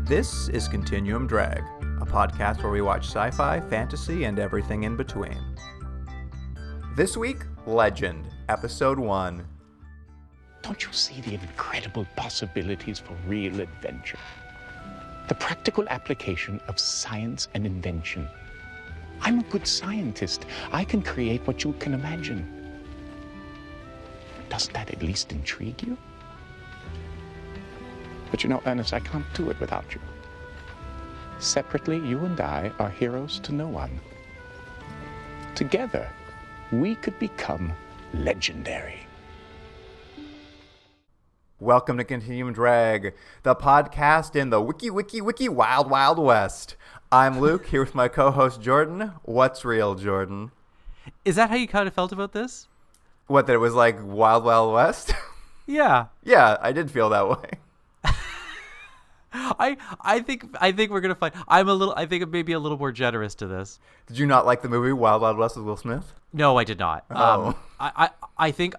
This is Continuum Drag, a podcast where we watch sci-fi, fantasy, and everything in between. This week, Legend, Episode 1. Don't you see the incredible possibilities for real adventure? The practical application of science and invention. I'm a good scientist. I can create what you can imagine. Doesn't that at least intrigue you? But you know, Ernest, I can't do it without you. Separately, you and I are heroes to no one. Together, we could become legendary. Welcome to Continuum Drag, the podcast in the wiki wild wild west. I'm Luke, here with my co-host Jordan. What's real, Jordan? Is that how you kind of felt about this? What, that it was like Wild Wild West? Yeah. Yeah, I did feel that way. I think we're gonna find. I think it may be a little more generous to this. Did you not like the movie Wild Wild West with Will Smith? No, I did not. Oh. I think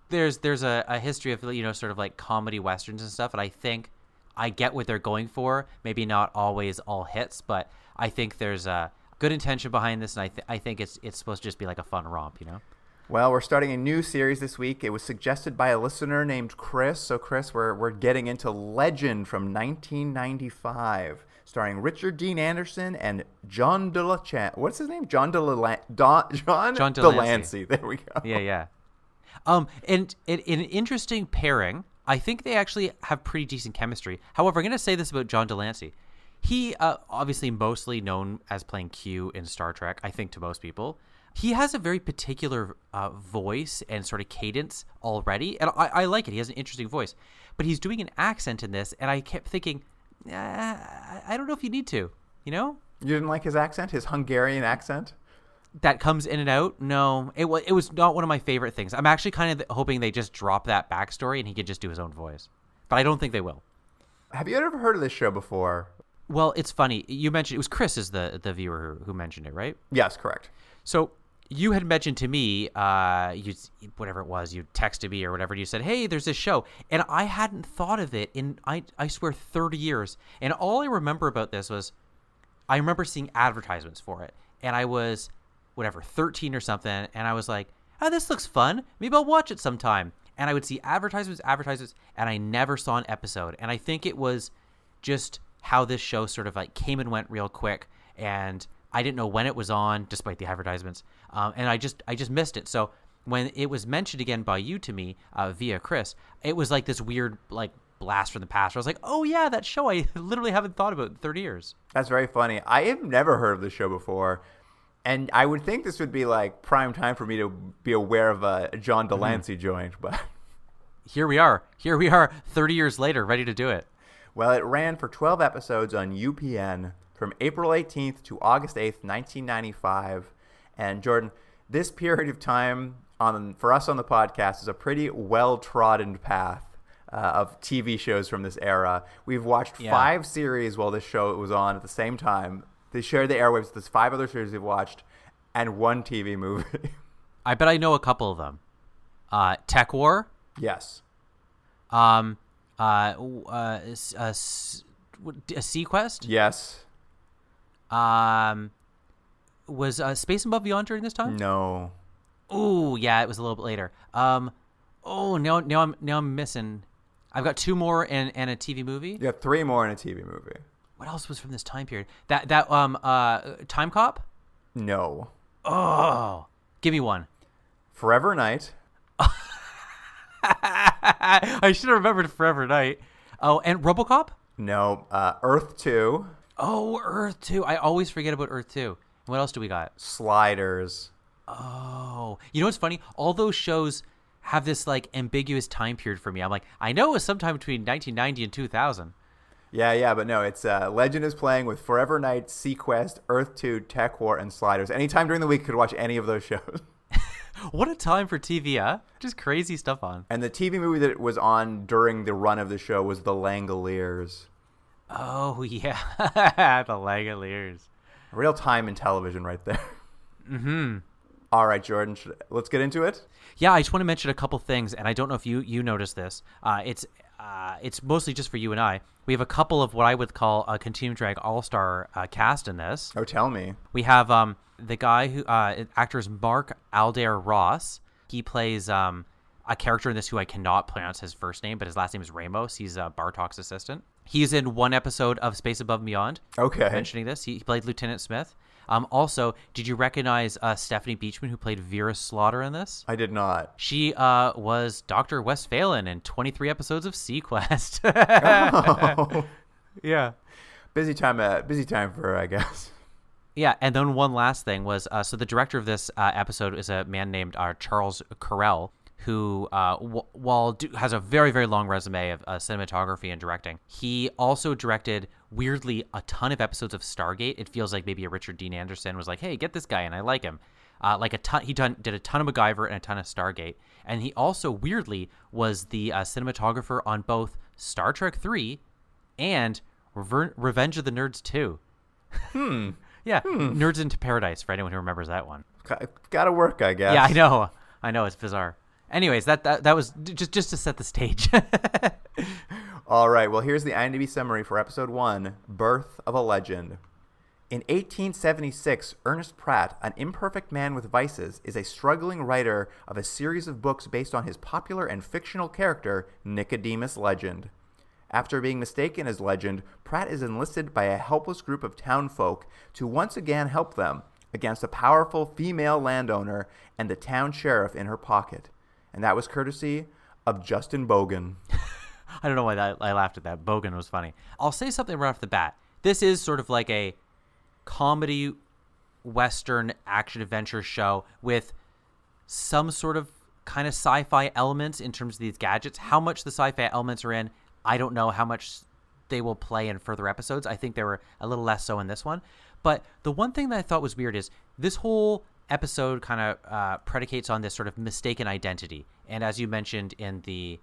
there's a history of, sort of like comedy westerns and stuff, and I think I get what they're going for. Maybe not always all hits, but I think there's a good intention behind this, and I think it's supposed to just be like a fun romp, Well, we're starting a new series this week. It was suggested by a listener named Chris. So, Chris, we're getting into Legend from 1995, starring Richard Dean Anderson and John What's his name? John Delancey. There we go. Yeah. And an interesting pairing. I think they actually have pretty decent chemistry. However, I'm going to say this about John Delancey. He obviously mostly known as playing Q in Star Trek, I think, to most people. He has a very particular voice and sort of cadence already, and I like it. He has an interesting voice. But he's doing an accent in this, and I kept thinking, I don't know if you need to, You didn't like his accent? His Hungarian accent? That comes in and out? No. It was not one of my favorite things. I'm actually kind of hoping they just drop that backstory and he can just do his own voice. But I don't think they will. Have you ever heard of this show before? Well, it's funny. You mentioned, it was Chris is the viewer who mentioned it, right? Yes, correct. So you had mentioned to me, whatever it was, you texted me or whatever, and you said, hey, there's this show. And I hadn't thought of it in, I swear, 30 years. And all I remember about this was I remember seeing advertisements for it. And I was, 13 or something. And I was like, oh, this looks fun. Maybe I'll watch it sometime. And I would see advertisements, and I never saw an episode. And I think it was just how this show sort of like came and went real quick. And I didn't know when it was on, despite the advertisements, and I just missed it. So when it was mentioned again by you to me via Chris, it was like this weird like blast from the past. I was like, oh yeah, that show I literally haven't thought about in 30 years. That's very funny. I have never heard of this show before, and I would think this would be like prime time for me to be aware of a John Delancey joint, but here we are 30 years later, ready to do it. Well, it ran for 12 episodes on UPN from April 18th to August 8th, 1995. And Jordan, this period of time for us on the podcast is a pretty well-trodden path of TV shows from this era. We've watched 5 series while this show was on at the same time. They shared the airwaves. There's 5 other series we've watched and 1 TV movie. I bet I know a couple of them. Tech War? Yes. Sequest? Yes. Was Space and Beyond during this time? No. Oh, yeah, it was a little bit later. Now I'm missing. I've got 2 more and a TV movie. You have 3 more in a TV movie. What else was from this time period? That Time Cop? No. Oh, give me one. Forever Night. I should have remembered Forever Night. Oh, and RoboCop? No. Earth 2. Oh, Earth 2. I always forget about Earth 2. What else do we got? Sliders. Oh. You know what's funny? All those shows have this like ambiguous time period for me. I'm like, I know it was sometime between 1990 and 2000. Yeah, but no, it's Legend is playing with Forever Night, Sequest, Earth 2, Tech War, and Sliders. Anytime during the week, you could watch any of those shows. What a time for TV, huh? Just crazy stuff on. And the TV movie that was on during the run of the show was The Langoliers. Oh, yeah. The Langoliers. Real time in television right there. Mm-hmm. All right, Jordan, let's get into it. Yeah, I just want to mention a couple things, and I don't know if you noticed this. It's mostly just for you and I. We have a couple of what I would call a Continuum Drag All-Star cast in this. Oh, tell me. We have the guy who actor is Mark Aldair Ross. He plays a character in this who I cannot pronounce his first name, but his last name is Ramos. He's Bartok's assistant. He's in one episode of Space Above and Beyond. Okay. Mentioning this, he played Lieutenant Smith. Also, did you recognize Stephanie Beachman, who played Vera Slaughter in this? I did not. She was Dr. Westphalen in 23 episodes of Sequest. Oh. Yeah. Busy time for her, I guess. Yeah, and then one last thing was, so the director of this episode is a man named Charles Carell, who, has a very, very long resume of cinematography and directing. He also directed, weirdly, a ton of episodes of Stargate. It feels like maybe a Richard Dean Anderson was like, hey, get this guy, and I like him. He did a ton of MacGyver and a ton of Stargate. And he also, weirdly, was the cinematographer on both Star Trek 3 and Revenge of the Nerds 2. Nerds into Paradise, for anyone who remembers that one. Gotta work, I guess. Yeah, I know, it's bizarre. Anyways, that was just to set the stage. All right, well, here's the IMDb summary for Episode 1, Birth of a Legend. In 1876, Ernest Pratt, an imperfect man with vices, is a struggling writer of a series of books based on his popular and fictional character, Nicodemus Legend. After being mistaken as Legend, Pratt is enlisted by a helpless group of townfolk to once again help them against a powerful female landowner and the town sheriff in her pocket. And that was courtesy of Justin Bogan. I don't know why I laughed at that. Bogan was funny. I'll say something right off the bat. This is sort of like a comedy western action adventure show with some sort of kind of sci-fi elements in terms of these gadgets. How much the sci-fi elements are in, I don't know how much they will play in further episodes. I think they were a little less so in this one. But the one thing that I thought was weird is this whole episode kind of predicates on this sort of mistaken identity. And as you mentioned in the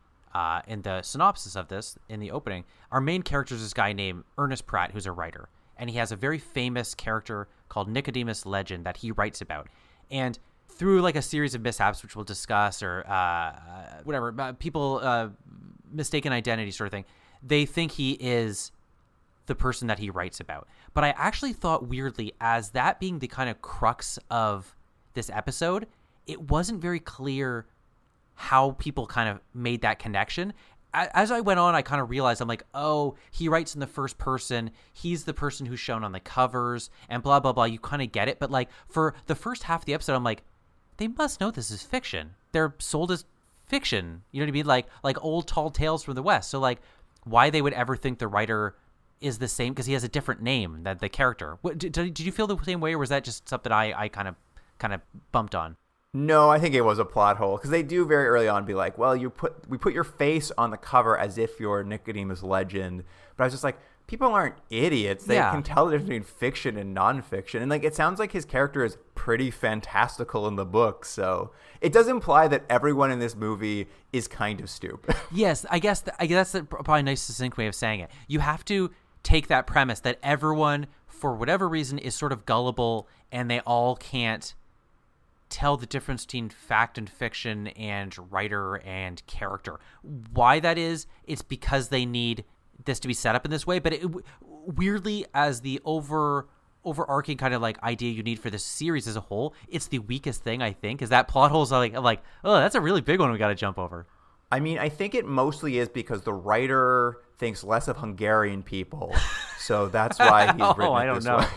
synopsis of this, in the opening, our main character is this guy named Ernest Pratt, who's a writer. And he has a very famous character called Nicodemus Legend that he writes about. And through like a series of mishaps, which we'll discuss, or whatever, people mistaken identity sort of thing, they think he is the person that he writes about. But I actually thought, weirdly, as that being the kind of crux of this episode, it wasn't very clear how people kind of made that connection. As I went on, I kind of realized, I'm like, oh, he writes in the first person. He's the person who's shown on the covers and blah, blah, blah. You kind of get it. But like for the first half of the episode, I'm like, they must know this is fiction. They're sold as fiction. You know what I mean? Like old tall tales from the West. So like why they would ever think the writer is the same, because he has a different name than the character. Did you feel the same way, or was that just something I kind of bumped on? No, I think it was a plot hole, because they do very early on be like, well, we put your face on the cover as if you're Nicodemus Legend. But I was just like, people aren't idiots. They can tell the difference between fiction and nonfiction. And like, it sounds like his character is pretty fantastical in the book. So it does imply that everyone in this movie is kind of stupid. Yes, I guess that's probably a nice succinct way of saying it. You have to take that premise that everyone, for whatever reason, is sort of gullible, and they all can't tell the difference between fact and fiction and writer and character. Why that is, it's because they need this to be set up in this way. But weirdly, as the overarching kind of like idea you need for this series as a whole, it's the weakest thing, I think, is that plot holes. I'm like, oh, that's a really big one we got to jump over. I mean, I think it mostly is because the writer thinks less of Hungarian people, so that's why he's written it this way.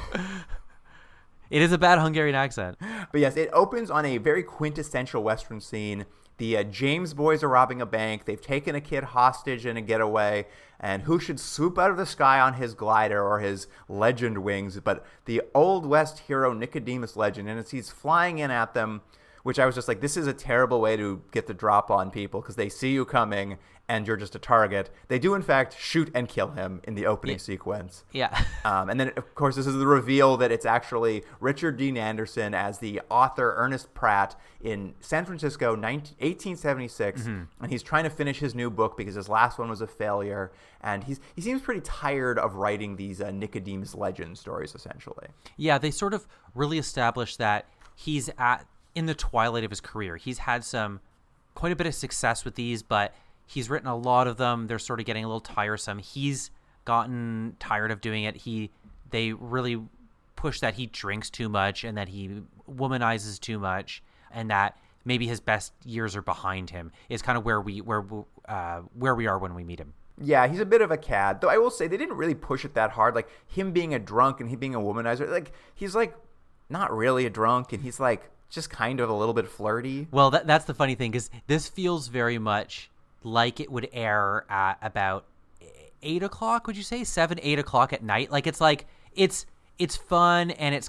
It is a bad Hungarian accent. But yes, it opens on a very quintessential Western scene. The James boys are robbing a bank. They've taken a kid hostage in a getaway, and who should swoop out of the sky on his glider or his legend wings but the Old West hero Nicodemus Legend. And as he's flying in at them, which I was just like, this is a terrible way to get the drop on people because they see you coming and you're just a target. They do, in fact, shoot and kill him in the opening sequence. Yeah. And then, of course, this is the reveal that it's actually Richard Dean Anderson as the author Ernest Pratt in San Francisco, 1876. And he's trying to finish his new book because his last one was a failure. And he seems pretty tired of writing these Nicodemus legend stories, essentially. Yeah, they sort of really established that he's in the twilight of his career. He's had quite a bit of success with these, but he's written a lot of them. They're sort of getting a little tiresome. He's gotten tired of doing it. They really push that he drinks too much and that he womanizes too much, and that maybe his best years are behind him. Is kind of where we are when we meet him. Yeah, he's a bit of a cad. Though I will say they didn't really push it that hard. Like him being a drunk and he being a womanizer. Like he's like not really a drunk and he's like just kind of a little bit flirty. Well, that's the funny thing, because this feels very much like it would air at about 8 o'clock, would you say? 7, 8 o'clock at night. Like it's fun and it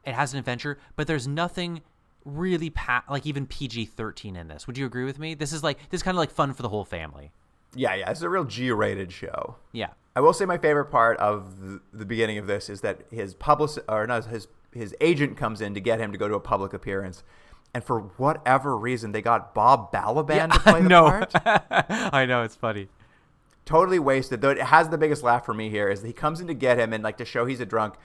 has an adventure, but there's nothing really like even PG-13 in this. Would you agree with me? This is kind of like fun for the whole family. Yeah, it's a real G-rated show. Yeah. I will say my favorite part of the beginning of this is that his agent comes in to get him to go to a public appearance. And for whatever reason, they got Bob Balaban to play the part. I know, it's funny. Totally wasted. Though it has the biggest laugh for me here is that he comes in to get him and like to show he's a drunk.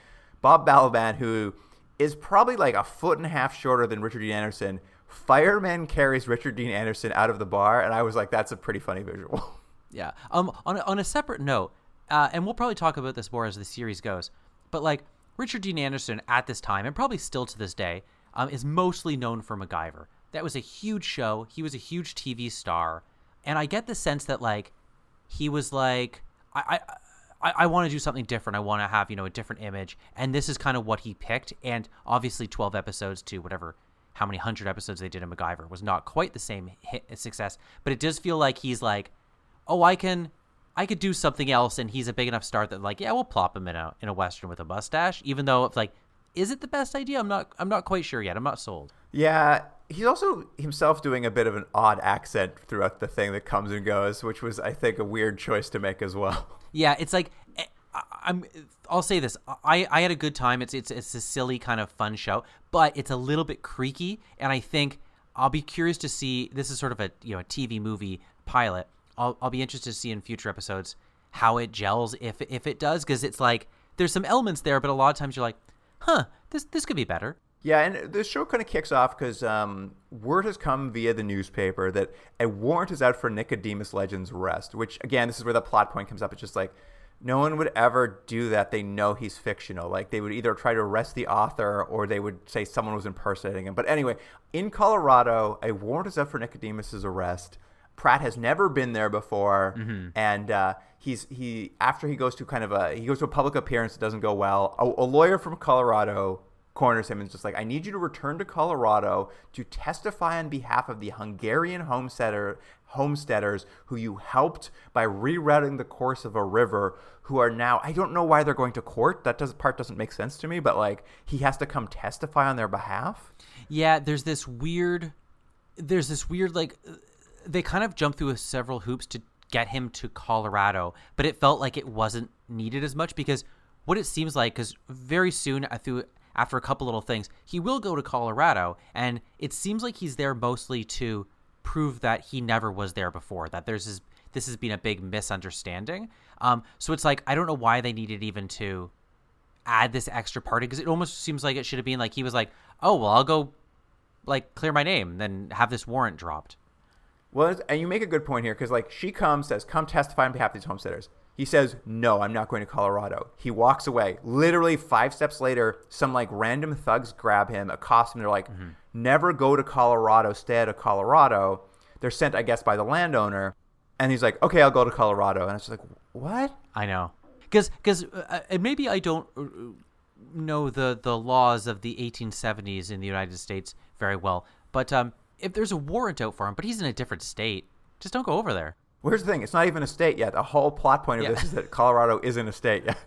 Bob Balaban, who is probably like a foot and a half shorter than Richard Dean Anderson, fireman carries Richard Dean Anderson out of the bar. And I was like, that's a pretty funny visual. Yeah. On a separate note, and we'll probably talk about this more as the series goes, but like Richard Dean Anderson at this time, and probably still to this day, is mostly known for MacGyver. That was a huge show. He was a huge TV star. And I get the sense that like he was like, I want to do something different. I want to have, a different image. And this is kind of what he picked. And obviously 12 episodes to whatever, how many 100 episodes they did in MacGyver was not quite the same success. But it does feel like he's like, oh, I could do something else. And he's a big enough star that like, yeah, we'll plop him in a Western with a mustache. Even though it's like, is it the best idea? I'm not quite sure yet. I'm not sold. Yeah, he's also himself doing a bit of an odd accent throughout the thing that comes and goes, which was, I think, a weird choice to make as well. Yeah, it's like I'll say this. I had a good time. It's a silly kind of fun show, but it's a little bit creaky, and I think I'll be curious to see. This is sort of a TV movie pilot. I'll be interested to see in future episodes how it gels, if it does, because it's like there's some elements there, but a lot of times you're like, huh, this could be better. Yeah, and the show kind of kicks off because word has come via the newspaper that a warrant is out for Nicodemus Legend's arrest, which, again, this is where the plot point comes up. It's just like, no one would ever do that. They know he's fictional. Like, they would either try to arrest the author or they would say someone was impersonating him. But anyway, in Colorado, a warrant is out for Nicodemus's arrest. Pratt has never been there before, and after he goes to a public appearance that doesn't go well. A lawyer from Colorado corners him and is just like, I need you to return to Colorado to testify on behalf of the Hungarian homesteaders who you helped by rerouting the course of a river, who are now, I don't know why they're going to court. Part doesn't make sense to me, but like he has to come testify on their behalf. Yeah, there's this weird like they kind of jump through several hoops to get him to Colorado, but it felt like it wasn't needed as much, because what it seems like, because very soon after a couple little things, he will go to Colorado, and it seems like he's there mostly to prove that he never was there before, that this has been a big misunderstanding. So it's like, I don't know why they needed even to add this extra part, because it almost seems like it should have been like he was like, oh, well, I'll go like clear my name, then have this warrant dropped. Well, and you make a good point here, because like she says, come testify on behalf of these homesteaders. He says, no, I'm not going to Colorado. He walks away. Literally 5 steps later, some like random thugs grab him, accost him. They're like, never go to Colorado, stay out of Colorado. They're sent, I guess, by the landowner. And he's like, okay, I'll go to Colorado. And it's just like, what? I know. Because maybe I don't know the laws of the 1870s in the United States very well. But if there's a warrant out for him, but he's in a different state, just don't go over there. Well, here's the thing. It's not even a state yet. The whole plot point of this is that Colorado isn't a state yet.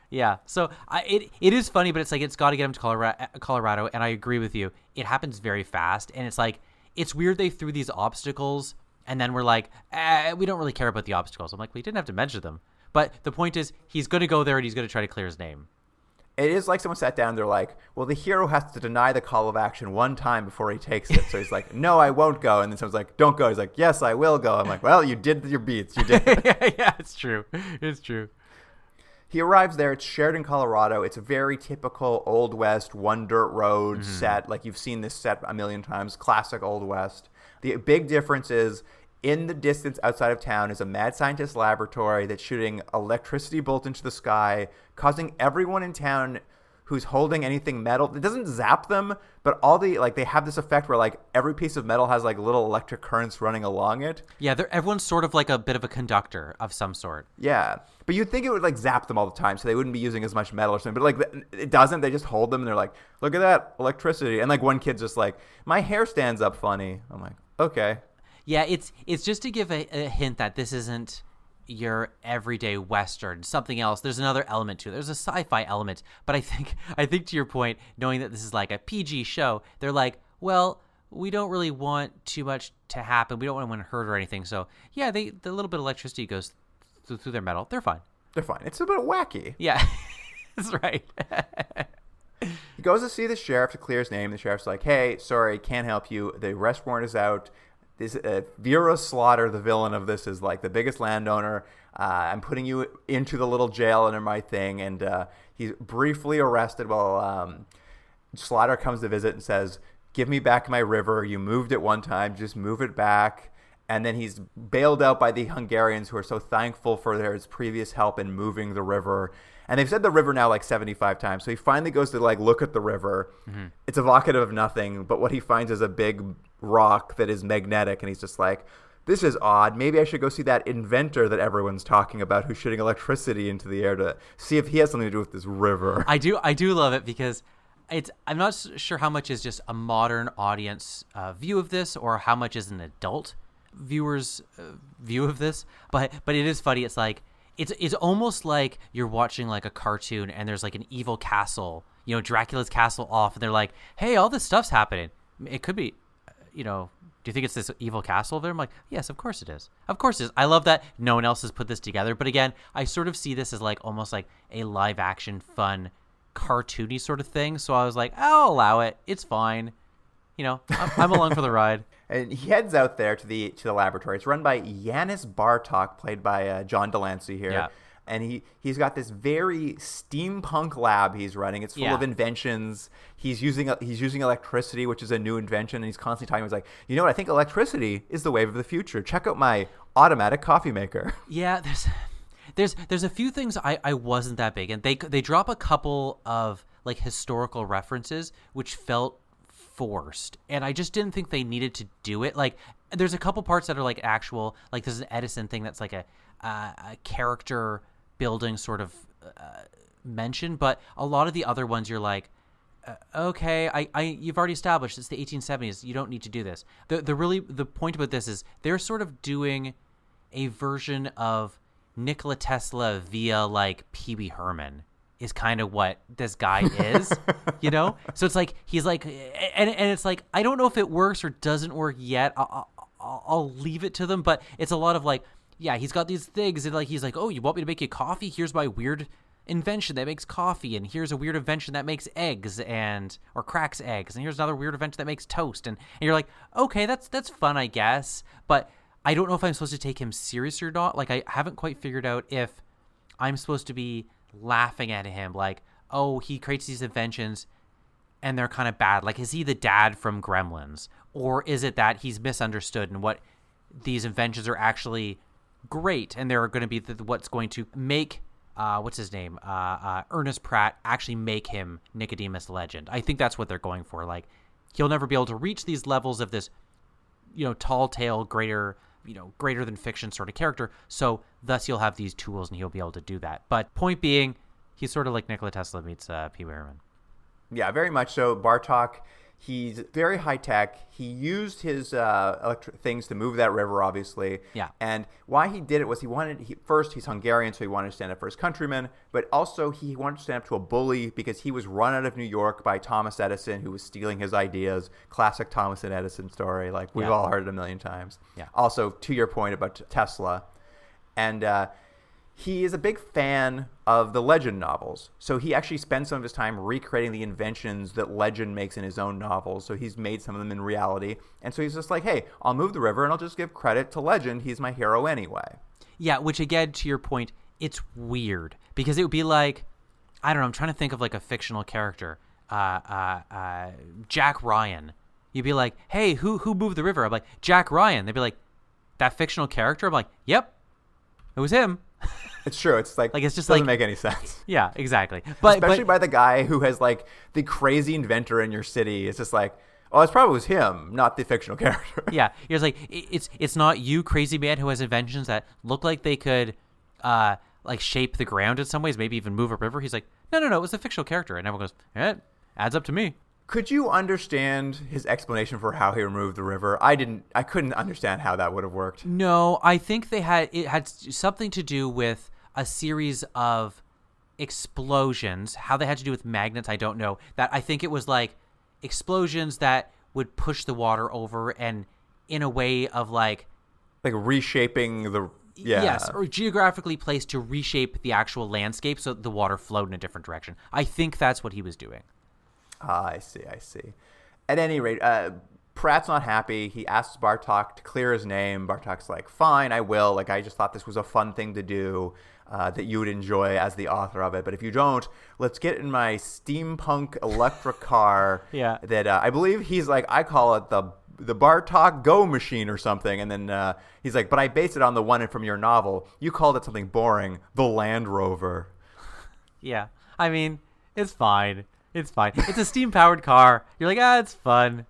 Yeah. So it is funny, but it's like it's got to get him to Colorado, and I agree with you. It happens very fast, and it's like it's weird they threw these obstacles, and then we're like, we don't really care about the obstacles. I'm like, we didn't have to mention them. But the point is, he's going to go there, and he's going to try to clear his name. It is like someone sat down, they're like, well, the hero has to deny the call of action one time before he takes it. So he's like, no, I won't go. And then someone's like, don't go. He's like, yes, I will go. I'm like, well, you did your beats. You did. Yeah, it's true. It's true. He arrives there. It's Sheridan, Colorado. It's a very typical Old West, one dirt road set. Like you've seen this set a million times. Classic Old West. The big difference is in the distance outside of town is a mad scientist laboratory that's shooting electricity bolts into the sky, causing everyone in town who's holding anything metal. It doesn't zap them, but they have this effect where like every piece of metal has like little electric currents running along it. Yeah, everyone's sort of like a bit of a conductor of some sort. Yeah, but you'd think it would like zap them all the time, so they wouldn't be using as much metal or something. But like it doesn't. They just hold them and they're like, look at that electricity. And like one kid's just like, my hair stands up funny. I'm like, okay. Yeah, it's just to give a hint that this isn't your everyday Western, something else. There's another element to it. There's a sci-fi element. But I think to your point, knowing that this is like a PG show, they're like, well, we don't really want too much to happen. We don't want anyone hurt or anything. So yeah, the little bit of electricity goes through their metal. They're fine. They're fine. It's a bit wacky. Yeah, that's right. He goes to see the sheriff to clear his name. The sheriff's like, hey, sorry, can't help you. The arrest warrant is out. This Vera Slaughter, the villain of this, is like the biggest landowner. I'm putting you into the little jail under my thing. And he's briefly arrested while Slaughter comes to visit and says, give me back my river. You moved it one time. Just move it back. And then he's bailed out by the Hungarians who are so thankful for their previous help in moving the river. And they've said the river now like 75 times. So he finally goes to like look at the river. Mm-hmm. It's evocative of nothing, but what he finds is a big rock that is magnetic. And he's just like, this is odd. Maybe I should go see that inventor that everyone's talking about who's shooting electricity into the air to see if he has something to do with this river. I do love it because I'm not sure how much is just a modern audience view of this or how much is an adult viewer's view of this. But it is funny. It's like, It's almost like you're watching like a cartoon and there's like an evil castle, Dracula's castle off, and they're like, hey, all this stuff's happening. It could be, do you think it's this evil castle there? I'm like, yes, of course it is. Of course it is. I love that no one else has put this together. But again, I sort of see this as like almost like a live action, fun, cartoony sort of thing. So I was like, I'll allow it. It's fine. I'm along for the ride. And he heads out there to the laboratory. It's run by Yanis Bartok, played by John Delancey here. Yeah. And he's got this very steampunk lab he's running. It's full of inventions. He's using electricity, which is a new invention. And he's constantly talking. He's like, you know what? I think electricity is the wave of the future. Check out my automatic coffee maker. Yeah, there's a few things I wasn't that big, and they drop a couple of like historical references which felt forced, and I just didn't think they needed to do it. Like there's a couple parts that are like actual, like there's an Edison thing that's like a character building sort of mention, but a lot of the other ones you're like, okay, you've already established it's the 1870s, you don't need to do this. The point about this is they're sort of doing a version of Nikola Tesla via like Pee Wee Herman is kind of what this guy is, So it's like, he's like, and it's like, I don't know if it works or doesn't work yet. I'll leave it to them, but it's a lot of like, yeah, he's got these things and like, he's like, oh, you want me to make you coffee? Here's my weird invention that makes coffee. And here's a weird invention that makes eggs or cracks eggs. And here's another weird invention that makes toast. And you're like, okay, that's fun, I guess. But I don't know if I'm supposed to take him serious or not. Like, I haven't quite figured out if I'm supposed to be laughing at him like, oh, he creates these inventions and they're kind of bad. Like, is he the dad from Gremlins? Or is it that he's misunderstood and what these inventions are actually great and they're going to be what's going to make, what's his name? Ernest Pratt actually make him Nicodemus Legend. I think that's what they're going for. Like, he'll never be able to reach these levels of this, tall tale, greater than fiction sort of character. So thus he'll have these tools and he'll be able to do that. But point being, he's sort of like Nikola Tesla meets Pee Wee Herman. Yeah, very much so. Bartok, He's very high tech. He used his electric things to move that river, obviously. Yeah. And why he did it was first, he's Hungarian, so he wanted to stand up for his countrymen, but also he wanted to stand up to a bully because he was run out of New York by Thomas Edison, who was stealing his ideas. Classic Thomas and Edison story. Like, we've all heard it a million times. Yeah. Also, to your point about Tesla. And he is a big fan of the Legend novels. So he actually spends some of his time recreating the inventions that Legend makes in his own novels. So he's made some of them in reality. And so he's just like, hey, I'll move the river and I'll just give credit to Legend. He's my hero anyway. Yeah, which again, to your point, it's weird. Because it would be like, I don't know, I'm trying to think of like a fictional character. Jack Ryan. You'd be like, hey, who moved the river? I'm like, Jack Ryan. They'd be like, that fictional character? I'm like, yep, it was him. It's true. It's like it's just doesn't like, make any sense. Yeah, exactly. But especially by the guy who has like the crazy inventor in your city. It's just like, oh, it probably was him, not the fictional character. Yeah, it's like it's not you, crazy man, who has inventions that look like they could like shape the ground in some ways, maybe even move a river. He's like, no, it was a fictional character, and everyone goes, it adds up to me. Could you understand his explanation for how he removed the river? I couldn't understand how that would have worked. No, I think it had something to do with a series of explosions. How they had to do with magnets, I don't know. That I think it was like explosions that would push the water over, and in a way of like reshaping the yes, or geographically placed to reshape the actual landscape so the water flowed in a different direction. I think that's what he was doing. I see. At any rate, Pratt's not happy. He asks Bartok to clear his name. Bartok's like, fine, I will. Like, I just thought this was a fun thing to do that you would enjoy as the author of it. But if you don't, let's get in my steampunk electric car. Yeah. That I believe he's like, I call it the Bartok Go machine or something. And then he's like, but I based it on the one from your novel. You called it something boring, the Land Rover. Yeah. I mean, it's fine. It's fine. It's a steam-powered car. You're like, it's fun.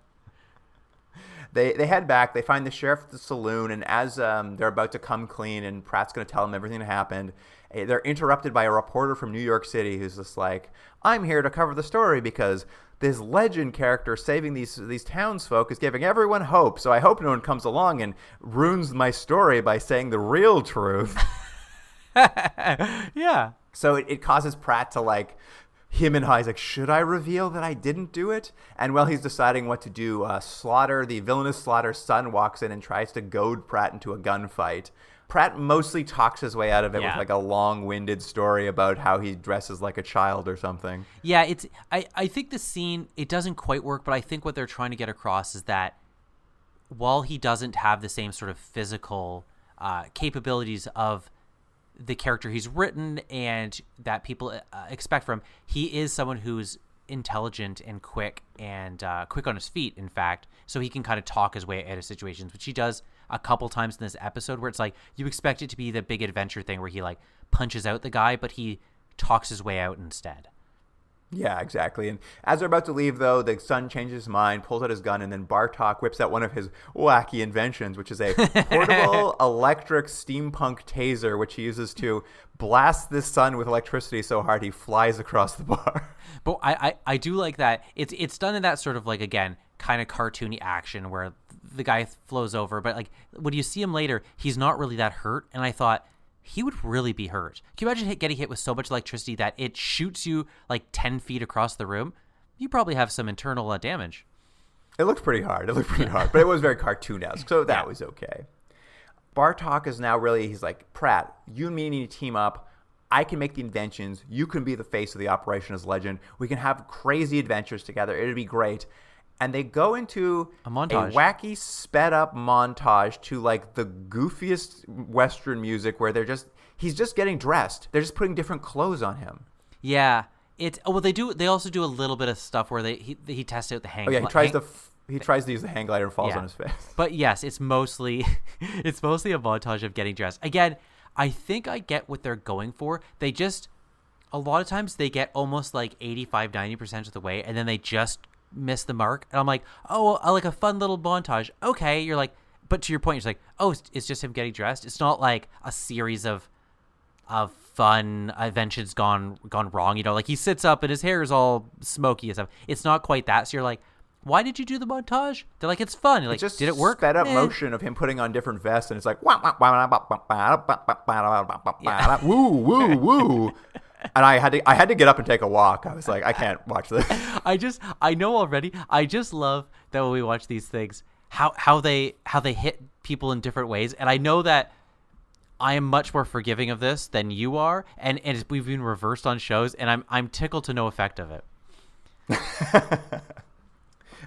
They head back. They find the sheriff at the saloon, and as they're about to come clean and Pratt's going to tell them everything that happened, they're interrupted by a reporter from New York City who's just like, I'm here to cover the story because this Legend character saving these townsfolk is giving everyone hope, so I hope no one comes along and ruins my story by saying the real truth. Yeah. So it causes Pratt to like... him and He's like, should I reveal that I didn't do it? And while he's deciding what to do, Slaughter, the villainous Slaughter's son, walks in and tries to goad Pratt into a gunfight. Pratt mostly talks his way out of it with like a long-winded story about how he dresses like a child or something. Yeah, I think the scene, it doesn't quite work, but I think what they're trying to get across is that while he doesn't have the same sort of physical capabilities of the character he's written and that people expect from him, he is someone who's intelligent and quick and quick on his feet, in fact, so he can kind of talk his way out of situations, which he does a couple times in this episode, where it's like you expect it to be the big adventure thing where he like punches out the guy, but he talks his way out instead. Yeah, exactly. And as they're about to leave, though, the son changes his mind, pulls out his gun, and then Bartok whips out one of his wacky inventions, which is a portable electric steampunk taser, which he uses to blast this son with electricity so hard he flies across the bar. But I do like that. It's done in that sort of like, again, kind of cartoony action where the guy flows over, but like when you see him later, he's not really that hurt. And I thought, he would really be hurt. Can you imagine getting hit with so much electricity that it shoots you like 10 feet across the room? You probably have some internal damage. It looked pretty hard. But it was very cartoonesque, so that was okay. Bartok is now really, he's like, Pratt, you and me need to team up. I can make the inventions. You can be the face of the operation as Legend. We can have crazy adventures together. It'd be great. And they go into a montage, a wacky sped up montage to like the goofiest Western music where he's just getting dressed. They're just putting different clothes on him. Yeah. They also do a little bit of stuff where he tests out the hang. Oh yeah, he tries to use the hang glider and falls on his face. But yes, it's mostly a montage of getting dressed. Again, I think I get what they're going for. They just, a lot of times they get almost like 85-90% of the way, and then they just miss the mark. And I'm like, oh, I like a fun little montage. Okay, you're like, but to your point, you're like, oh, it's just him getting dressed. It's not like a series of fun inventions gone wrong. You know, like he sits up and his hair is all smoky and stuff. It's not quite that. So you're like, why did you do the montage? They're like, it's fun. You're like, just did it work? Sped up motion of him putting on different vests, and it's like woo woo. And I had to get up and take a walk. I was like, I can't watch this. I know already. I just love that when we watch these things, how they hit people in different ways. And I know that I am much more forgiving of this than you are, and we've been reversed on shows, and I'm tickled to no effect of it.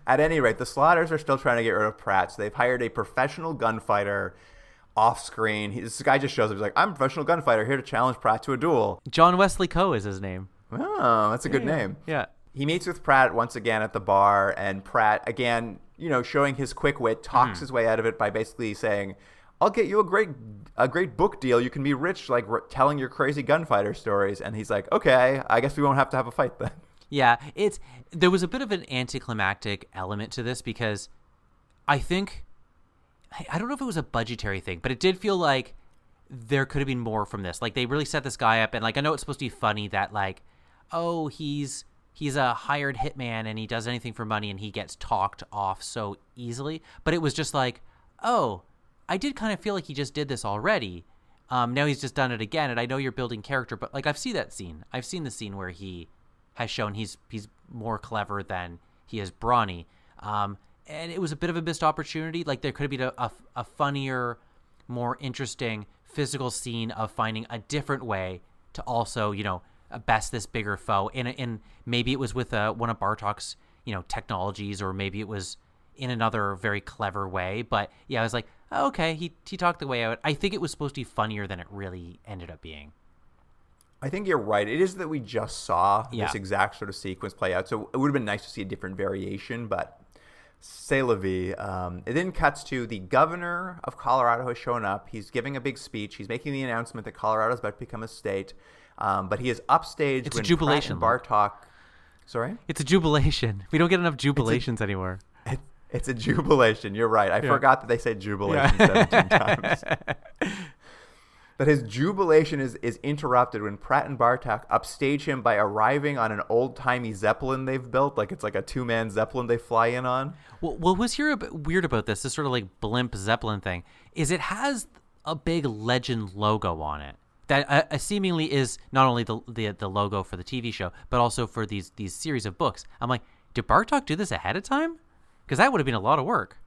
At any rate, the Slaughters are still trying to get rid of Pratt, so they've hired a professional gunfighter off screen. This guy just shows up. He's like, I'm a professional gunfighter here to challenge Pratt to a duel. John Wesley Coe is his name. Oh, that's a good name. Yeah. He meets with Pratt once again at the bar, and Pratt, again, showing his quick wit, talks his way out of it by basically saying, I'll get you a great book deal. You can be rich, like telling your crazy gunfighter stories. And he's like, okay, I guess we won't have to have a fight then. Yeah, there was a bit of an anticlimactic element to this because I think, I don't know if it was a budgetary thing, but it did feel like there could have been more from this. Like, they really set this guy up, and like, I know it's supposed to be funny that like, oh, he's a hired hitman and he does anything for money and he gets talked off so easily. But it was just like, oh, I did kind of feel like he just did this already. Now he's just done it again, and I know you're building character, but like, I've seen that scene. I've seen the scene where he has shown he's more clever than he is brawny. And it was a bit of a missed opportunity. Like, there could have been a funnier, more interesting physical scene of finding a different way to also, best this bigger foe. And maybe it was with one of Bartok's, technologies, or maybe it was in another very clever way. But yeah, I was like, oh, okay, he talked the way out. I think it was supposed to be funnier than it really ended up being. I think you're right. It is that we just saw this exact sort of sequence play out. So it would have been nice to see a different variation, but c'est la vie. It then cuts to the governor of Colorado has shown up. He's giving a big speech. He's making the announcement that Colorado is about to become a state. But he is upstaged. It's when a jubilation. Pratt and Bartok. Sorry? It's a jubilation. We don't get enough jubilations anymore. It's a jubilation. You're right. I forgot that they say jubilation 17 times. But his jubilation is interrupted when Pratt and Bartok upstage him by arriving on an old-timey Zeppelin they've built. Like, it's like a two-man Zeppelin they fly in on. Well, what's here a bit weird about this sort of like blimp Zeppelin thing, is it has a big legend logo on it that seemingly is not only the logo for the TV show, but also for these series of books. I'm like, did Bartok do this ahead of time? Because that would have been a lot of work.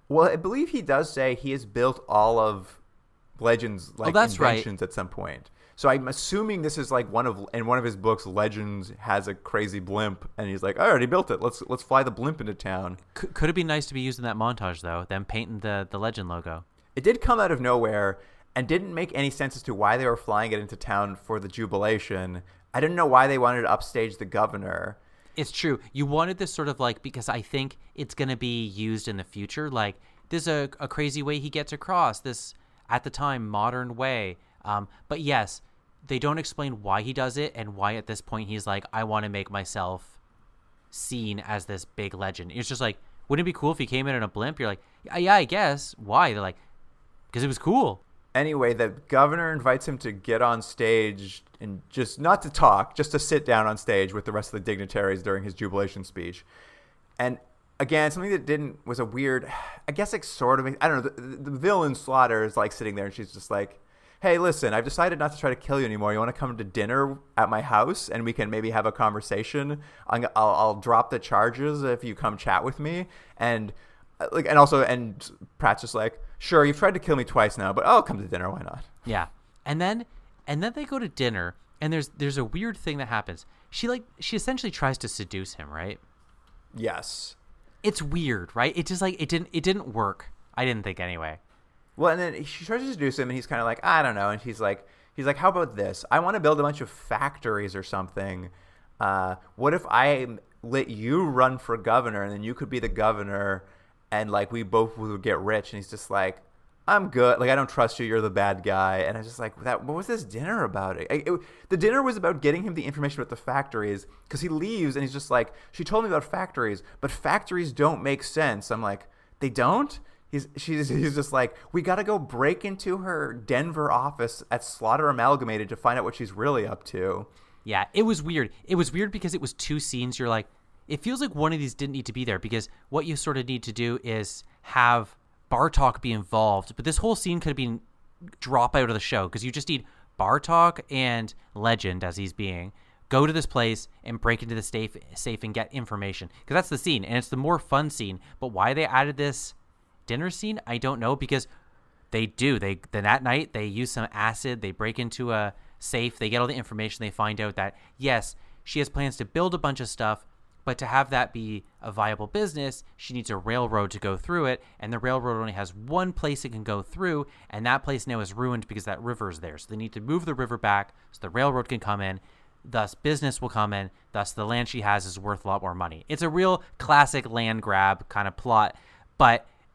Well, I believe he does say he has built all of Legends inventions at some point. So I'm assuming this is like in one of his books, Legends has a crazy blimp, and he's like, I already built it. Let's fly the blimp into town. Could it be nice to be used in that montage though? Them painting the Legend logo. It did come out of nowhere and didn't make any sense as to why they were flying it into town for the jubilation. I didn't know why they wanted to upstage the governor. It's true. You wanted this sort of like, because I think it's going to be used in the future. Like, there's a crazy way he gets across this, at the time, modern way. But yes, they don't explain why he does it and why at this point he's like, I want to make myself seen as this big legend. It's just like, wouldn't it be cool if he came in a blimp? You're like, yeah, I guess. Why? They're like, because it was cool. Anyway, the governor invites him to get on stage and just not to talk, just to sit down on stage with the rest of the dignitaries during his jubilation speech. And again, something that was a weird, I guess, like sort of, I don't know, the villain Slaughter is like sitting there and she's just like, hey, listen, I've decided not to try to kill you anymore. You want to come to dinner at my house and we can maybe have a conversation? I'll drop the charges if you come chat with me. And Pratt's just like, sure, you've tried to kill me twice now, but I'll come to dinner. Why not? Yeah. And then they go to dinner, and there's a weird thing that happens. She essentially tries to seduce him, right? Yes. It's weird, right? It just like it didn't work. I didn't think anyway. Well, and then she tries to seduce him, and he's kind of like, I don't know. And he's like, how about this? I want to build a bunch of factories or something. What if I let you run for governor, and then you could be the governor, and like we both would get rich? And he's just like, I'm good. Like, I don't trust you. You're the bad guy. And I was just like, what was this dinner about? The dinner was about getting him the information about the factories, because he leaves and he's just like, she told me about factories, but factories don't make sense. I'm like, they don't? He's just like, we got to go break into her Denver office at Slaughter Amalgamated to find out what she's really up to. Yeah, it was weird. It was weird because it was two scenes. You're like, it feels like one of these didn't need to be there, because what you sort of need to do is have Bartok be involved. But this whole scene could have been drop out of the show, because you just need Bartok and Legend, as he's being, go to this place and break into the safe and get information, because that's the scene, and it's the more fun scene. But why they added this dinner scene, I don't know, because then that night they use some acid, they break into a safe, they get all the information, they find out that yes, she has plans to build a bunch of stuff, but to have that be a viable business, she needs a railroad to go through it, and the railroad only has one place it can go through, and that place now is ruined because that river is there. So they need to move the river back so the railroad can come in, thus business will come in, thus the land she has is worth a lot more money. It's a real classic land grab kind of plot,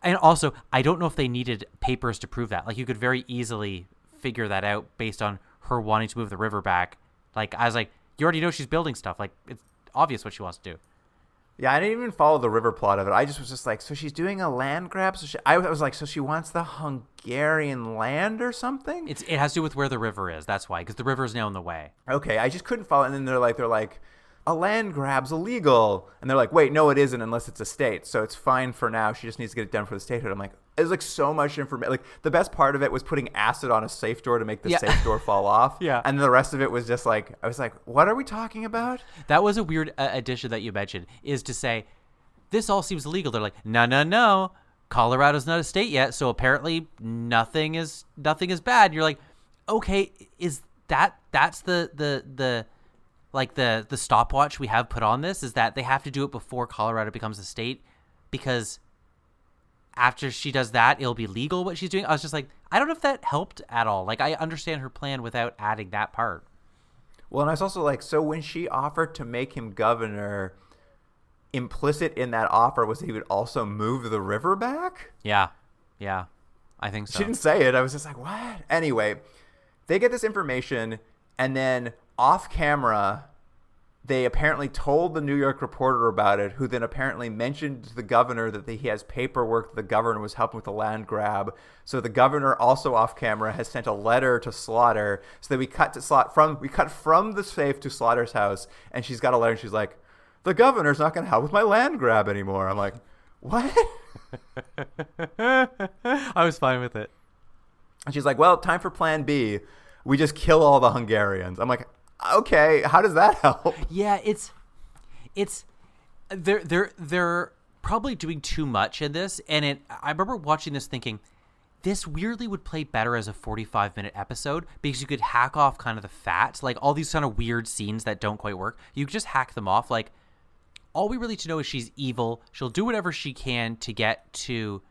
and also, I don't know if they needed papers to prove that. Like, you could very easily figure that out based on her wanting to move the river back. Like, I was like, you already know she's building stuff. Like, it's obvious what she wants to do. Yeah, I didn't even follow the river plot of it. I just was just like, so she's doing a land grab? I was like, so she wants the Hungarian land or something? It has to do with where the river is. That's why, because the river is now in the way. Okay, I just couldn't follow. And then they're like, a land grab's illegal. And they're like, wait, no, it isn't unless it's a state. So it's fine for now. She just needs to get it done for the statehood. I'm like, it was like so much information. Like, the best part of it was putting acid on a safe door to make the safe door fall off. Yeah. And the rest of it was just like, I was like, what are we talking about? That was a weird addition that you mentioned, is to say, this all seems illegal. They're like, no. Colorado's not a state yet, so apparently nothing is bad. And you're like, okay, is that's the stopwatch we have put on this, is that they have to do it before Colorado becomes a state, because after she does that, it'll be legal what she's doing. I was just like, I don't know if that helped at all. Like, I understand her plan without adding that part. Well, and I was also like, so when she offered to make him governor, implicit in that offer was that he would also move the river back? Yeah, I think so. She didn't say it. I was just like, what? Anyway, they get this information, and then off camera, they apparently told the New York reporter about it, who then apparently mentioned to the governor that he has paperwork that the governor was helping with the land grab. So the governor, also off camera, has sent a letter to Slaughter. So that we cut from the safe to Slaughter's house, and she's got a letter, and she's like, the governor's not going to help with my land grab anymore. I'm like, what? I was fine with it. And she's like, well, time for plan B. We just kill all the Hungarians. I'm like, okay, how does that help? Yeah, they're probably doing too much in this, and I remember watching this thinking, this weirdly would play better as a 45-minute episode, because you could hack off kind of the fat, like all these kind of weird scenes that don't quite work. You could just hack them off. Like, all we really need to know is she's evil. She'll do whatever she can to get to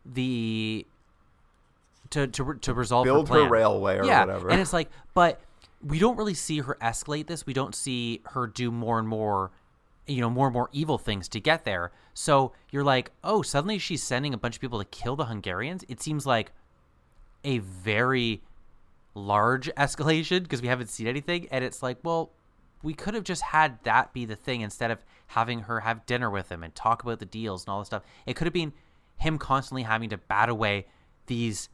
the to resolve build her plan. Her railway or whatever. And it's like, but we don't really see her escalate this. We don't see her do more and more evil things to get there. So you're like, oh, suddenly she's sending a bunch of people to kill the Hungarians? It seems like a very large escalation, because we haven't seen anything. And it's like, well, we could have just had that be the thing instead of having her have dinner with him and talk about the deals and all this stuff. It could have been him constantly having to bat away these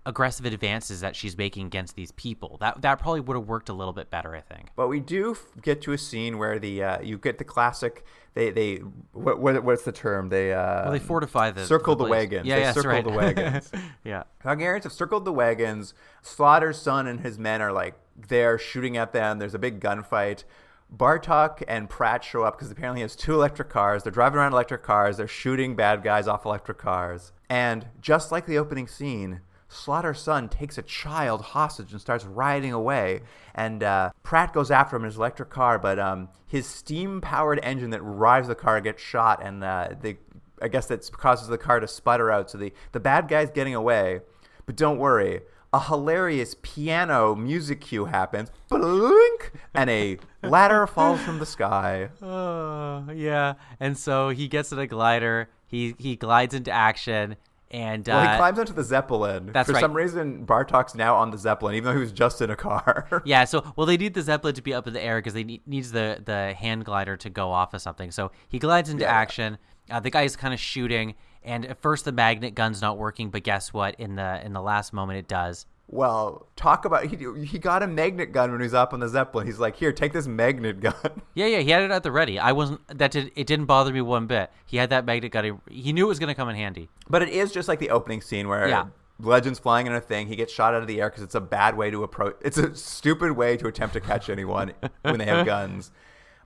aggressive advances that she's making against these people. That probably would have worked a little bit better, I think. But we do get to a scene where you get the classic. What's the term? They fortify circle the wagons. Yeah, they circle the wagons. Yeah. Hungarians have circled the wagons. Slaughter's son and his men are like there shooting at them. There's a big gunfight. Bartok and Pratt show up because apparently he has 2 electric cars. They're driving around electric cars. They're shooting bad guys off electric cars. And just like the opening scene, Slaughter's son takes a child hostage and starts riding away. And Pratt goes after him in his electric car, but his steam-powered engine that drives the car gets shot, and I guess that causes the car to sputter out. So the bad guy's getting away. But don't worry. A hilarious piano music cue happens, blink, and a ladder falls from the sky. Oh, yeah. And so he gets in a glider. He glides into action. And he climbs onto the Zeppelin. That's For right. some reason, Bartok's now on the Zeppelin, even though he was just in a car. Yeah, they need the Zeppelin to be up in the air because needs the hand glider to go off of something. So he glides into action. The guy is kind of shooting, and at first the magnet gun's not working, but guess what? In the last moment, it does. Well, talk about he got a magnet gun when he was up on the Zeppelin. He's like, here, take this magnet gun. Yeah, he had it at the ready. It didn't bother me one bit. He had that magnet gun. He knew it was going to come in handy. But it is just like the opening scene where Legend's flying in a thing. He gets shot out of the air because it's a bad way to approach. It's a stupid way to attempt to catch anyone when they have guns.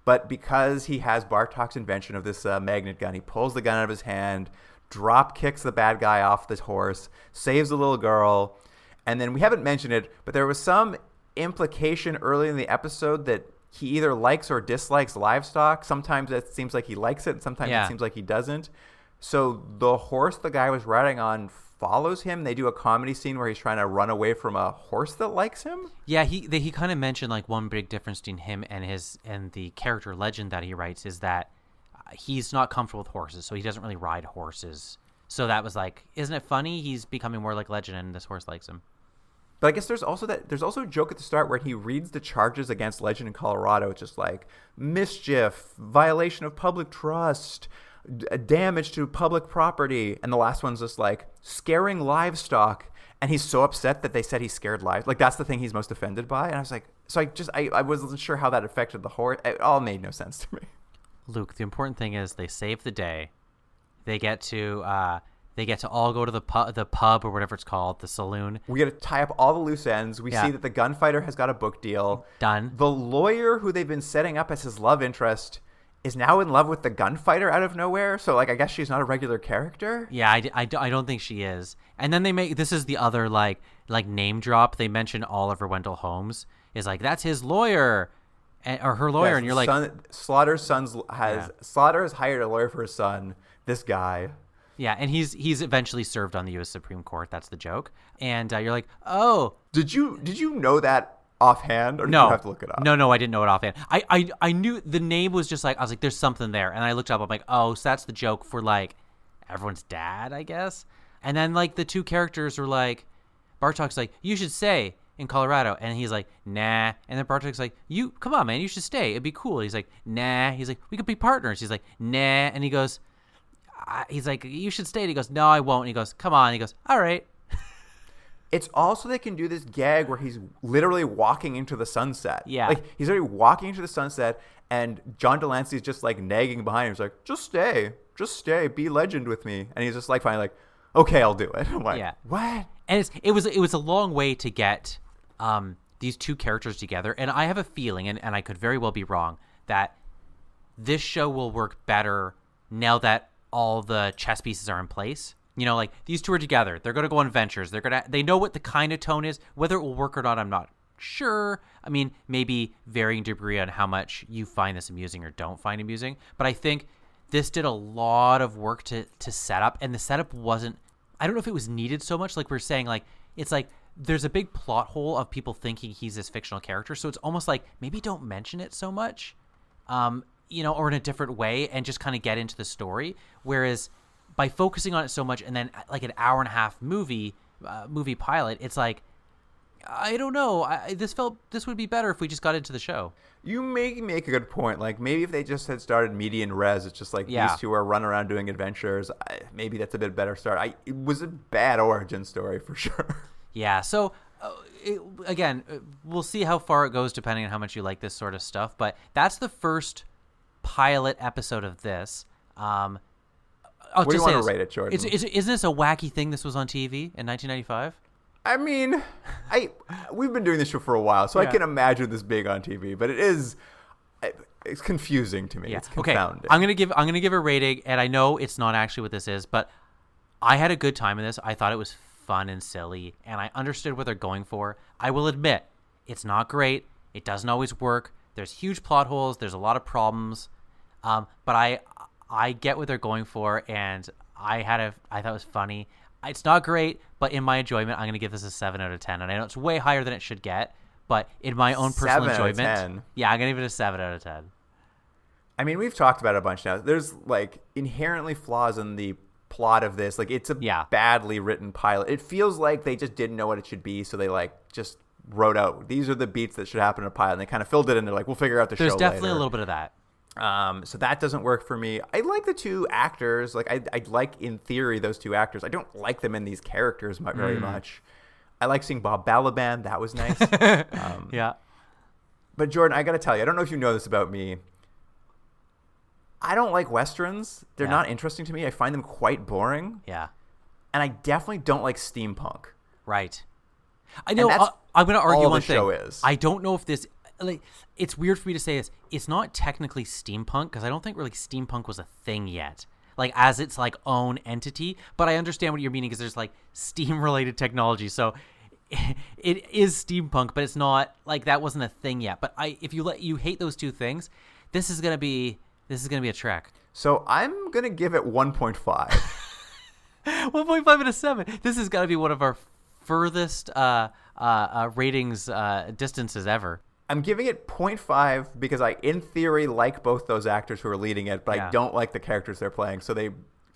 But because he has Bartok's invention of this magnet gun, he pulls the gun out of his hand, drop kicks the bad guy off the horse, saves the little girl. And then we haven't mentioned it, but there was some implication early in the episode that he either likes or dislikes livestock. Sometimes it seems like he likes it, and sometimes it seems like he doesn't. So the horse the guy was riding on follows him. They do a comedy scene where he's trying to run away from a horse that likes him. Yeah, he kind of mentioned like one big difference between him and the character Legend that he writes is that he's not comfortable with horses, so he doesn't really ride horses. So that was like, isn't it funny? He's becoming more like Legend, and this horse likes him. But I guess there's also a joke at the start where he reads the charges against Legend in Colorado. It's just like mischief, violation of public trust, damage to public property, and the last one's just like scaring livestock. And he's so upset that they said he scared livestock. Like that's the thing he's most offended by. And I was like, so I wasn't sure how that affected the horse. It all made no sense to me. Luke, the important thing is they save the day. They get to all go to the pub or whatever it's called, the saloon. We got to tie up all the loose ends. We see that the gunfighter has got a book deal. Done. The lawyer who they've been setting up as his love interest is now in love with the gunfighter out of nowhere. So, like, I guess she's not a regular character. Yeah, I don't think she is. And then this is the other, like name drop. They mention Oliver Wendell Holmes is like, that's his lawyer. Or her lawyer. Yes, and you're like... Slaughter has hired a lawyer for his son, this guy. Yeah, and he's eventually served on the U.S. Supreme Court. That's the joke. And you're like, oh. Did you know that offhand, or did you have to look it up? No, I didn't know it offhand. I knew the name was just like, I was like, there's something there. And I looked up, I'm like, oh, so that's the joke for like everyone's dad, I guess. And then like the two characters were like, Bartok's like, you should stay in Colorado. And he's like, nah. And then Bartok's like, come on, man, you should stay. It'd be cool. He's like, nah. He's like, we could be partners. He's like, nah. And he goes, he's like, you should stay. And he goes, no, I won't. And he goes, come on. And he goes, all right. It's also they can do this gag where he's literally walking into the sunset. Yeah. Like, he's already walking into the sunset, and John Delancey's just, like, nagging behind him. He's like, just stay, be Legend with me. And he's just, like, finally like, okay, I'll do it. I'm like, what? And it was a long way to get these two characters together. And I have a feeling, and I could very well be wrong, that this show will work better now that all the chess pieces are in place. You know, like these two are together. They're going to go on ventures. They know what the kind of tone is. Whether it will work or not, I'm not sure. I mean, maybe varying degree on how much you find this amusing or don't find amusing. But I think this did a lot of work to set up, and the setup wasn't, I don't know if it was needed so much. Like we're saying, like, it's like there's a big plot hole of people thinking he's this fictional character. So it's almost like maybe don't mention it so much, you know, or in a different way, and just kind of get into the story. Whereas by focusing on it so much and then like an hour and a half movie pilot, it's like, I don't know. This would be better if we just got into the show. You make a good point. Like maybe if they just had started median res, it's just like these two are running around doing adventures. Maybe that's a bit better start. It was a bad origin story for sure. Yeah. So again, we'll see how far it goes depending on how much you like this sort of stuff. But that's the first pilot episode of this. What do you want to rate it, Jordan? Isn't this a wacky thing? This was on TV in 1995. I mean, we've been doing this show for a while, so I can imagine this being on TV. But it's confusing to me. Yeah. It's confounding. Okay. I'm gonna give a rating, and I know it's not actually what this is, but I had a good time in this. I thought it was fun and silly, and I understood what they're going for. I will admit, it's not great. It doesn't always work. There's huge plot holes. There's a lot of problems, but I get what they're going for, and I thought it was funny. It's not great, but in my enjoyment, I'm going to give this a 7 out of 10. And I know it's way higher than it should get, but in my own personal enjoyment, 7 out of 10. Yeah, I'm going to give it a 7 out of 10. I mean, we've talked about it a bunch now. There's like inherently flaws in the plot of this. Like it's a badly written pilot. It feels like they just didn't know what it should be, so they like just wrote out, these are the beats that should happen in a pilot, and they kind of filled it in. They're like, we'll figure out the show later. There's definitely a little bit of that. So that doesn't work for me. I like the two actors. Like I like in theory those two actors. I don't like them in these characters very much. I like seeing Bob Balaban. That was nice. Yeah. But Jordan, I got to tell you, I don't know if you know this about me. I don't like Westerns. They're not interesting to me. I find them quite boring. Yeah. And I definitely don't like steampunk. Right. I know. that's I'm going to argue all one the thing. show is. I don't know if this, like, it's weird for me to say this. It's not technically steampunk because I don't think really steampunk was a thing yet. Like, as its like own entity. But I understand what you're meaning because there's like steam related technology. So it is steampunk, but it's not like that wasn't a thing yet. But if you hate those two things, this is gonna be a trek. So I'm gonna give it 1.5. 1.5 out of 7. This has got to be one of our furthest ratings distances ever. I'm giving it 0.5 because I, in theory, like both those actors who are leading it, but I don't like the characters they're playing. So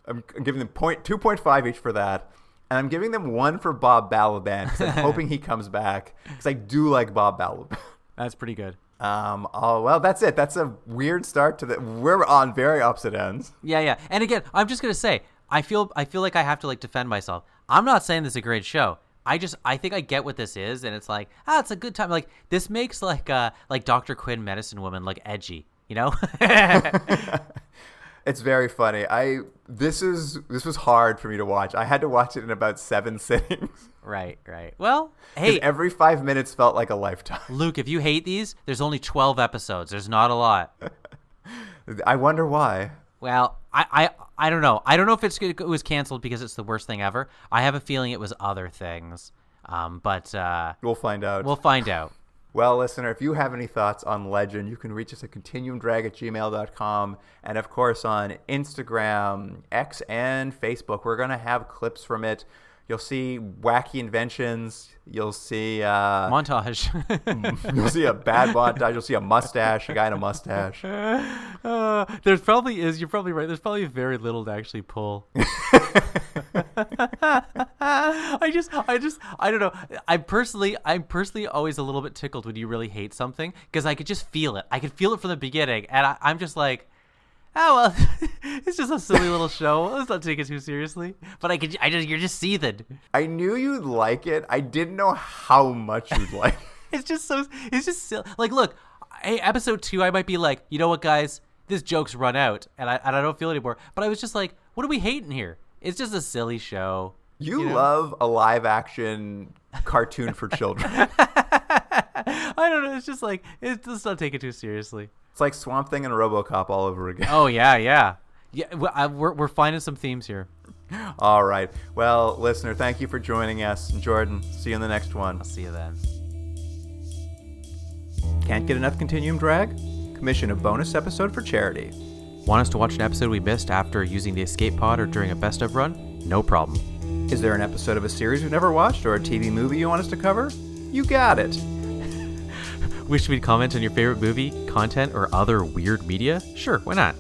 I'm giving them 2.5 each for that. And I'm giving them 1 for Bob Balaban because I'm hoping he comes back because I do like Bob Balaban. That's pretty good. Oh, well, that's it. That's a weird start to we're on very opposite ends. Yeah. And again, I'm just going to say, I feel like I have to like defend myself. I'm not saying this is a great show. I think I get what this is, and it's like, it's a good time. Like, this makes like Dr. Quinn, Medicine Woman, like edgy, you know? It's very funny. This was hard for me to watch. I had to watch it in about 7 sittings. Right. Well, hey, every 5 minutes felt like a lifetime. Luke, if you hate these, there's only 12 episodes. There's not a lot. I wonder why. Well, I don't know. I don't know if it was canceled because it's the worst thing ever. I have a feeling it was other things. But we'll find out. We'll find out. Well, listener, if you have any thoughts on Legend, you can reach us at continuumdrag@gmail.com. And, of course, on Instagram, X, and Facebook. We're going to have clips from it. You'll see wacky inventions. You'll see... montage. You'll see a bad montage. You'll see a mustache, a guy in a mustache. There probably is. You're probably right. There's probably very little to actually pull. I don't know. I'm personally always a little bit tickled when you really hate something because I could just feel it. I could feel it from the beginning, and I'm just like, oh well, it's just a silly little show. Let's not take it too seriously. But you're just seething. I knew you'd like it. I didn't know how much you'd like it. It's just silly. Like, look, hey, episode 2, I might be like, you know what, guys, this joke's run out, and I don't feel it anymore. But I was just like, what are we hating here? It's just a silly show. You love a live action cartoon for children. I don't know. It's just like, let's not take it too seriously. It's like Swamp Thing and RoboCop all over again. Oh, yeah. We're finding some themes here. All right. Well, listener, thank you for joining us. And Jordan, see you in the next one. I'll see you then. Can't get enough Continuum Drag? Commission a bonus episode for charity. Want us to watch an episode we missed after using the escape pod or during a best of run? No problem. Is there an episode of a series we've never watched or a TV movie you want us to cover? You got it. Wish we'd comment on your favorite movie, content, or other weird media? Sure, why not?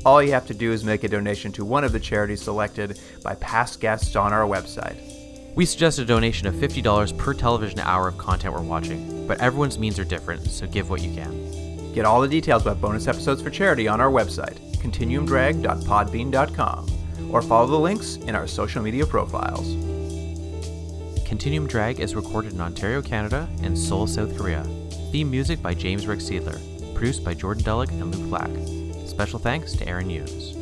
All you have to do is make a donation to one of the charities selected by past guests on our website. We suggest a donation of $50 per television hour of content we're watching, but everyone's means are different, so give what you can. Get all the details about bonus episodes for charity on our website, continuumdrag.podbean.com, or follow the links in our social media profiles. Continuum Drag is recorded in Ontario, Canada, and Seoul, South Korea. Theme music by James Rick Seidler. Produced by Jordan Dullock and Luke Black. Special thanks to Aaron Hughes.